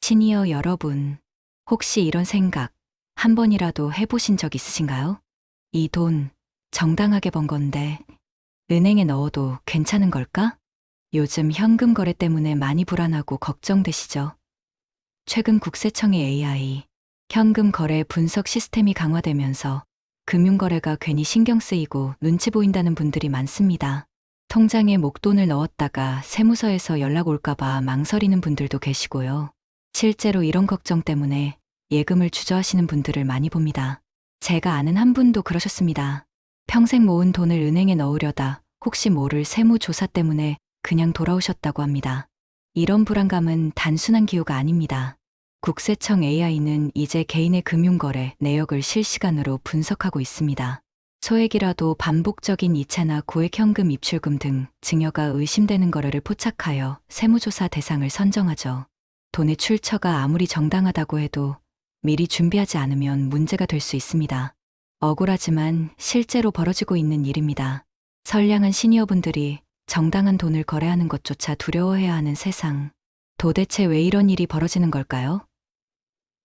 시니어 여러분, 혹시 이런 생각 한 번이라도 해보신 적 있으신가요? 이 돈 정당하게 번 건데 은행에 넣어도 괜찮은 걸까? 요즘 현금 거래 때문에 많이 불안하고 걱정되시죠? 최근 국세청의 AI, 현금 거래 분석 시스템이 강화되면서 금융거래가 괜히 신경 쓰이고 눈치 보인다는 분들이 많습니다. 통장에 목돈을 넣었다가 세무서에서 연락 올까봐 망설이는 분들도 계시고요. 실제로 이런 걱정 때문에 예금을 주저하시는 분들을 많이 봅니다. 제가 아는 한 분도 그러셨습니다. 평생 모은 돈을 은행에 넣으려다 혹시 모를 세무조사 때문에 그냥 돌아오셨다고 합니다. 이런 불안감은 단순한 기호가 아닙니다. 국세청 AI는 이제 개인의 금융거래 내역을 실시간으로 분석하고 있습니다. 소액이라도 반복적인 이체나 고액 현금 입출금 등 증여가 의심되는 거래를 포착하여 세무조사 대상을 선정하죠. 돈의 출처가 아무리 정당하다고 해도 미리 준비하지 않으면 문제가 될 수 있습니다. 억울하지만 실제로 벌어지고 있는 일입니다. 선량한 시니어분들이 정당한 돈을 거래하는 것조차 두려워해야 하는 세상. 도대체 왜 이런 일이 벌어지는 걸까요?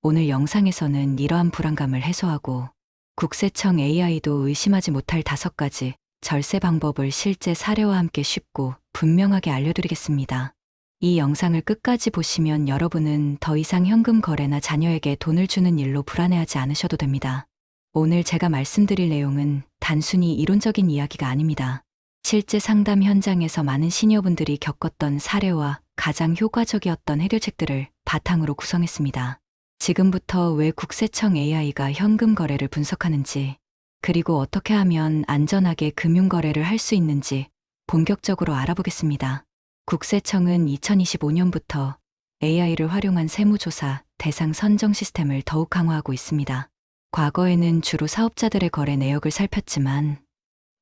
오늘 영상에서는 이러한 불안감을 해소하고 국세청 AI도 의심하지 못할 5가지 절세 방법을 실제 사례와 함께 쉽고 분명하게 알려드리겠습니다. 이 영상을 끝까지 보시면 여러분은 더 이상 현금 거래나 자녀에게 돈을 주는 일로 불안해하지 않으셔도 됩니다. 오늘 제가 말씀드릴 내용은 단순히 이론적인 이야기가 아닙니다. 실제 상담 현장에서 많은 시니어분들이 겪었던 사례와 가장 효과적이었던 해결책들을 바탕으로 구성했습니다. 지금부터 왜 국세청 AI가 현금 거래를 분석하는지, 그리고 어떻게 하면 안전하게 금융 거래를 할 수 있는지 본격적으로 알아보겠습니다. 국세청은 2025년부터 AI를 활용한 세무조사 대상 선정 시스템을 더욱 강화하고 있습니다. 과거에는 주로 사업자들의 거래 내역을 살폈지만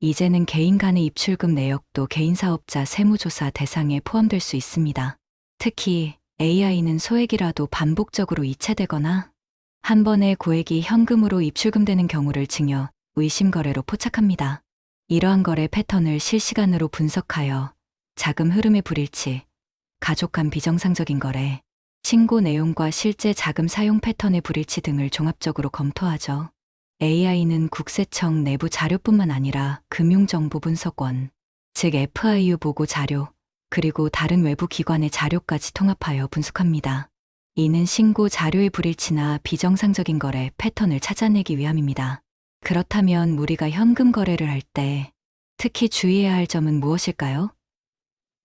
이제는 개인 간의 입출금 내역도 개인 사업자 세무조사 대상에 포함될 수 있습니다. 특히 AI는 소액이라도 반복적으로 이체되거나 한 번에 고액이 현금으로 입출금되는 경우를 증여, 의심 거래로 포착합니다. 이러한 거래 패턴을 실시간으로 분석하여 자금 흐름의 불일치, 가족 간 비정상적인 거래, 신고 내용과 실제 자금 사용 패턴의 불일치 등을 종합적으로 검토하죠. AI는 국세청 내부 자료뿐만 아니라 금융정보분석원, 즉 FIU 보고 자료, 그리고 다른 외부 기관의 자료까지 통합하여 분석합니다. 이는 신고 자료의 불일치나 비정상적인 거래 패턴을 찾아내기 위함입니다. 그렇다면 우리가 현금 거래를 할 때 특히 주의해야 할 점은 무엇일까요?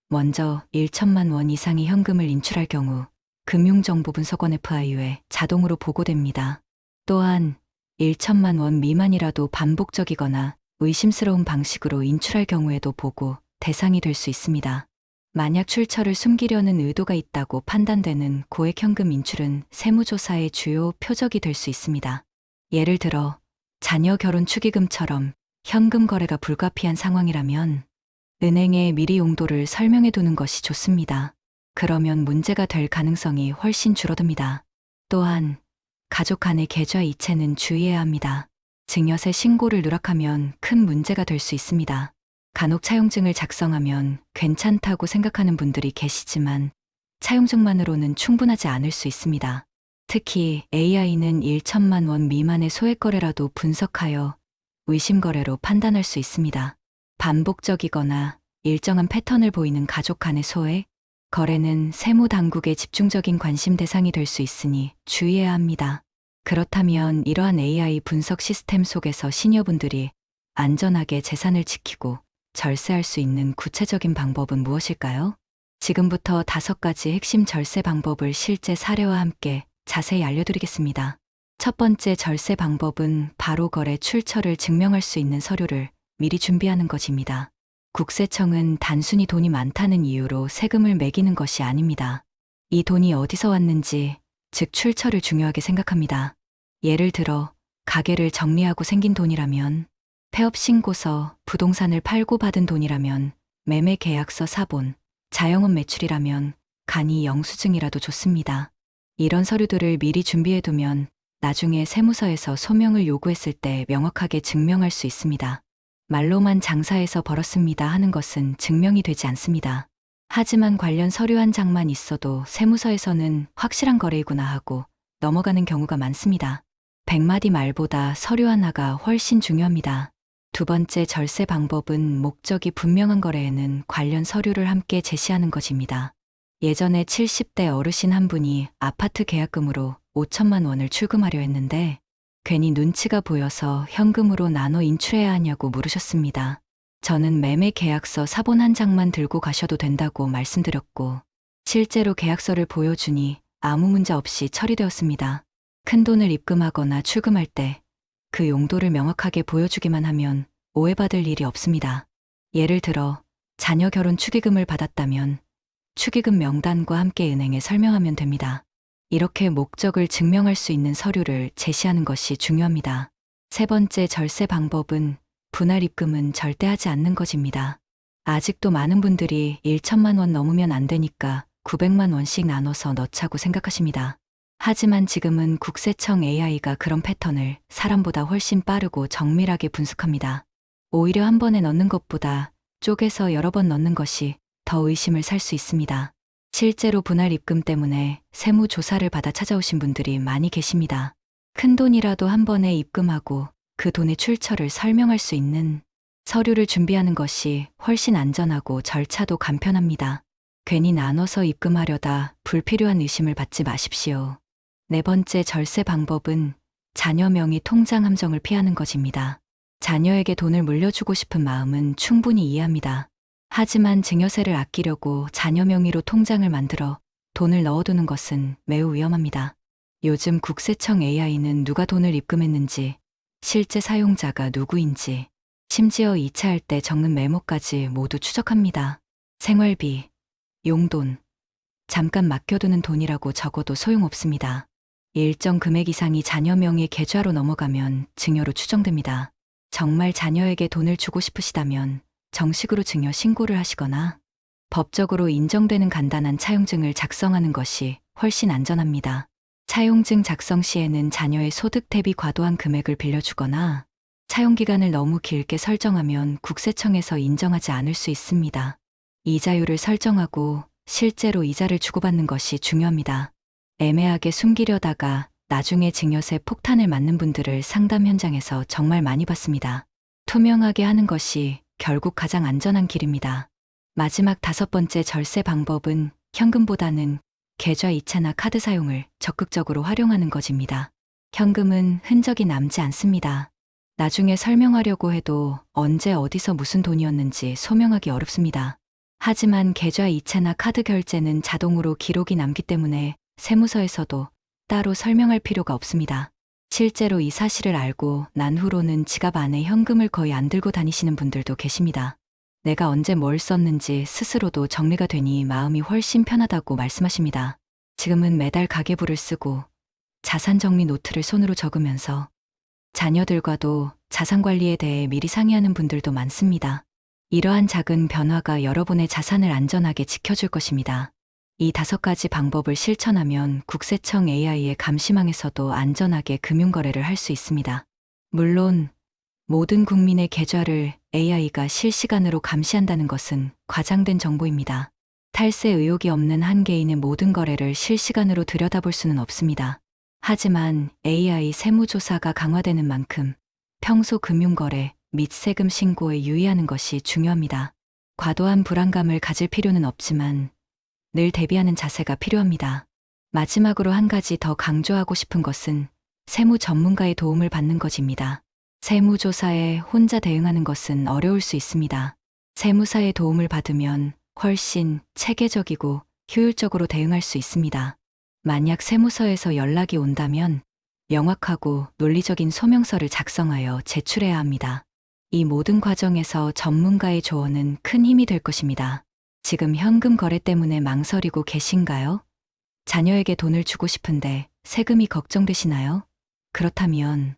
먼저 1천만 원 이상의 현금을 인출할 경우 금융정보분석원 FIU에 자동으로 보고됩니다. 또한 1천만 원 미만이라도 반복적이거나 의심스러운 방식으로 인출할 경우에도 보고 대상이 될 수 있습니다. 만약 출처를 숨기려는 의도가 있다고 판단되는 고액 현금 인출은 세무조사의 주요 표적이 될 수 있습니다. 예를 들어 자녀 결혼 축의금처럼 현금 거래가 불가피한 상황이라면 은행에 미리 용도를 설명해 두는 것이 좋습니다. 그러면 문제가 될 가능성이 훨씬 줄어듭니다. 또한 가족 간의 계좌 이체는 주의해야 합니다. 증여세 신고를 누락하면 큰 문제가 될 수 있습니다. 간혹 차용증을 작성하면 괜찮다고 생각하는 분들이 계시지만 차용증만으로는 충분하지 않을 수 있습니다. 특히 AI는 1천만 원 미만의 소액 거래라도 분석하여 의심 거래로 판단할 수 있습니다. 반복적이거나 일정한 패턴을 보이는 가족 간의 소액 거래는 세무당국의 집중적인 관심 대상이 될 수 있으니 주의해야 합니다. 그렇다면 이러한 AI 분석 시스템 속에서 시니어분들이 안전하게 재산을 지키고 절세할 수 있는 구체적인 방법은 무엇일까요? 지금부터 5가지 핵심 절세 방법을 실제 사례와 함께 자세히 알려드리겠습니다. 첫 번째 절세 방법은 바로 거래 출처를 증명할 수 있는 서류를 미리 준비하는 것입니다. 국세청은 단순히 돈이 많다는 이유로 세금을 매기는 것이 아닙니다. 이 돈이 어디서 왔는지, 즉 출처를 중요하게 생각합니다. 예를 들어 가게를 정리하고 생긴 돈이라면, 폐업 신고서, 부동산을 팔고 받은 돈이라면, 매매 계약서 사본, 자영업 매출이라면 간이 영수증이라도 좋습니다. 이런 서류들을 미리 준비해두면 나중에 세무서에서 소명을 요구했을 때 명확하게 증명할 수 있습니다. 말로만 장사해서 벌었습니다 하는 것은 증명이 되지 않습니다. 하지만 관련 서류 한 장만 있어도 세무서에서는 확실한 거래이구나 하고 넘어가는 경우가 많습니다. 100마디 말보다 서류 하나가 훨씬 중요합니다. 두 번째 절세 방법은 목적이 분명한 거래에는 관련 서류를 함께 제시하는 것입니다. 예전에 70대 어르신 한 분이 아파트 계약금으로 5천만 원을 출금하려 했는데 괜히 눈치가 보여서 현금으로 나눠 인출해야 하냐고 물으셨습니다. 저는 매매 계약서 사본 한 장만 들고 가셔도 된다고 말씀드렸고 실제로 계약서를 보여주니 아무 문제 없이 처리되었습니다. 큰 돈을 입금하거나 출금할 때 그 용도를 명확하게 보여주기만 하면 오해받을 일이 없습니다. 예를 들어 자녀 결혼 축의금을 받았다면 축의금 명단과 함께 은행에 설명하면 됩니다. 이렇게 목적을 증명할 수 있는 서류를 제시하는 것이 중요합니다. 세 번째 절세 방법은 분할 입금은 절대 하지 않는 것입니다. 아직도 많은 분들이 1천만 원 넘으면 안 되니까 900만 원씩 나눠서 넣자고 생각하십니다. 하지만 지금은 국세청 AI가 그런 패턴을 사람보다 훨씬 빠르고 정밀하게 분석합니다. 오히려 한 번에 넣는 것보다 쪼개서 여러 번 넣는 것이 더 의심을 살 수 있습니다. 실제로 분할 입금 때문에 세무조사를 받아 찾아오신 분들이 많이 계십니다. 큰 돈이라도 한 번에 입금하고 그 돈의 출처를 설명할 수 있는 서류를 준비하는 것이 훨씬 안전하고 절차도 간편합니다. 괜히 나눠서 입금하려다 불필요한 의심을 받지 마십시오. 네 번째 절세 방법은 자녀 명의 통장 함정을 피하는 것입니다. 자녀에게 돈을 물려주고 싶은 마음은 충분히 이해합니다. 하지만 증여세를 아끼려고 자녀 명의로 통장을 만들어 돈을 넣어두는 것은 매우 위험합니다. 요즘 국세청 AI는 누가 돈을 입금했는지, 실제 사용자가 누구인지, 심지어 이체할 때 적는 메모까지 모두 추적합니다. 생활비, 용돈, 잠깐 맡겨두는 돈이라고 적어도 소용없습니다. 일정 금액 이상이 자녀 명의 계좌로 넘어가면 증여로 추정됩니다. 정말 자녀에게 돈을 주고 싶으시다면 정식으로 증여 신고를 하시거나 법적으로 인정되는 간단한 차용증을 작성하는 것이 훨씬 안전합니다. 차용증 작성 시에는 자녀의 소득 대비 과도한 금액을 빌려주거나 차용기간을 너무 길게 설정하면 국세청에서 인정하지 않을 수 있습니다. 이자율을 설정하고 실제로 이자를 주고받는 것이 중요합니다. 애매하게 숨기려다가 나중에 증여세 폭탄을 맞는 분들을 상담 현장에서 정말 많이 봤습니다. 투명하게 하는 것이 결국 가장 안전한 길입니다. 마지막 다섯 번째 절세 방법은 현금보다는 계좌 이체나 카드 사용을 적극적으로 활용하는 것입니다. 현금은 흔적이 남지 않습니다. 나중에 설명하려고 해도 언제 어디서 무슨 돈이었는지 소명하기 어렵습니다. 하지만 계좌 이체나 카드 결제는 자동으로 기록이 남기 때문에 세무서에서도 따로 설명할 필요가 없습니다. 실제로 이 사실을 알고 난 후로는 지갑 안에 현금을 거의 안 들고 다니시는 분들도 계십니다. 내가 언제 뭘 썼는지 스스로도 정리가 되니 마음이 훨씬 편하다고 말씀하십니다. 지금은 매달 가계부를 쓰고 자산 정리 노트를 손으로 적으면서 자녀들과도 자산 관리에 대해 미리 상의하는 분들도 많습니다. 이러한 작은 변화가 여러분의 자산을 안전하게 지켜줄 것입니다. 이 5가지 방법을 실천하면 국세청 AI의 감시망에서도 안전하게 금융거래를 할 수 있습니다. 물론 모든 국민의 계좌를 AI가 실시간으로 감시한다는 것은 과장된 정보입니다. 탈세 의혹이 없는 한 개인의 모든 거래를 실시간으로 들여다볼 수는 없습니다. 하지만 AI 세무조사가 강화되는 만큼 평소 금융거래 및 세금 신고에 유의하는 것이 중요합니다. 과도한 불안감을 가질 필요는 없지만 늘 대비하는 자세가 필요합니다. 마지막으로 한 가지 더 강조하고 싶은 것은 세무 전문가의 도움을 받는 것입니다. 세무조사에 혼자 대응하는 것은 어려울 수 있습니다. 세무사의 도움을 받으면 훨씬 체계적이고 효율적으로 대응할 수 있습니다. 만약 세무서에서 연락이 온다면 명확하고 논리적인 소명서를 작성하여 제출해야 합니다. 이 모든 과정에서 전문가의 조언은 큰 힘이 될 것입니다. 지금 현금 거래 때문에 망설이고 계신가요? 자녀에게 돈을 주고 싶은데 세금이 걱정되시나요? 그렇다면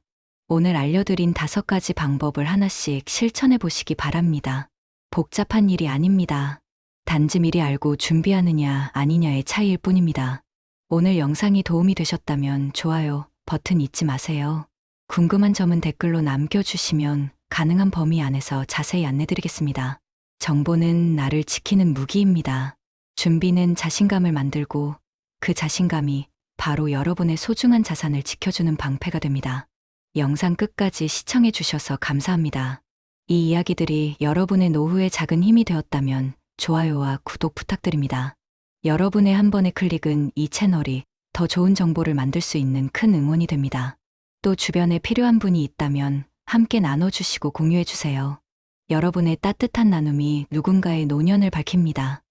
오늘 알려드린 5가지 방법을 하나씩 실천해 보시기 바랍니다. 복잡한 일이 아닙니다. 단지 미리 알고 준비하느냐 아니냐의 차이일 뿐입니다. 오늘 영상이 도움이 되셨다면 좋아요 버튼 잊지 마세요. 궁금한 점은 댓글로 남겨주시면 가능한 범위 안에서 자세히 안내드리겠습니다. 정보는 나를 지키는 무기입니다. 준비는 자신감을 만들고 그 자신감이 바로 여러분의 소중한 자산을 지켜주는 방패가 됩니다. 영상 끝까지 시청해 주셔서 감사합니다. 이 이야기들이 여러분의 노후에 작은 힘이 되었다면 좋아요와 구독 부탁드립니다. 여러분의 한 번의 클릭은 이 채널이 더 좋은 정보를 만들 수 있는 큰 응원이 됩니다. 또 주변에 필요한 분이 있다면 함께 나눠주시고 공유해주세요. 여러분의 따뜻한 나눔이 누군가의 노년을 밝힙니다.